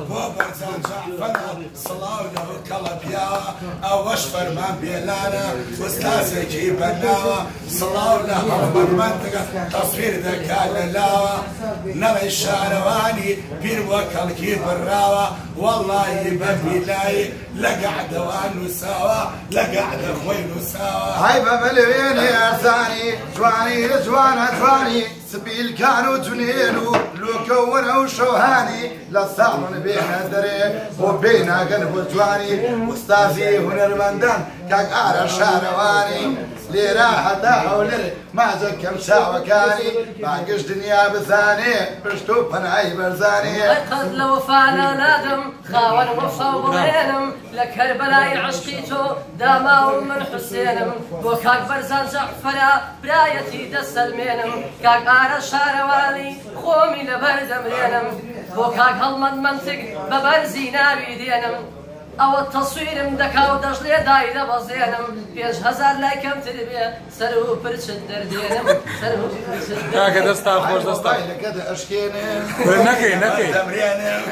بۆ بەرزان جعفەرە سڵاو لەو کەڵە پیاوە ئەوەش فەرمان بێلانە وەستاسێکی بەناوە سڵاو لە هەڵبەرمەندەکە تەسویر دەکا لە لاوە نەڵی شارەوانی پیر وە کەڵکی بڕاوە وەڵڵاهی بەبیلایی لە گەعدەوان نووساوە لە گەعدە خۆی نووساوە هەی بەبە لەوێنێ ئەرزانی جوانی لە جوانە جوانی سبیلکان و جونێن و لۆکە وەرە و شەوهانی لە ساڵن بێنە دەرێ بۆ پێی ناگەن بۆ جوانی وستازی هونەرمەندان کاک ئارە شارەوانی لێرە هەتا هەولەر مازە کەم چاوەکانی باگشت دنیا بزانێ پشت و پەنای بەرزانێ قەت لە وەفانە نادم خاوەن وەفا و بڵێنم لە کەربەلای عشقی تۆ داماوم من حوسێنم بۆ کاک بەرزان جەعفەرە برایەتی دەسەلمێنم کاک ئارە شارەوانی خۆمی لەبەر دەمرێنم بۆ کاک هەڵمەند منتگ بە بەرزی ناوی دێنم ئەوە تەسویرم دەکا و دەژڵێ دای دەبەزێنم 5,000 لای کەمتر بێ سەر و پرچت دەردێنم کاکە دەستا خۆش دەستا لەکە دەشکێنێ نەکەی دەمرێنم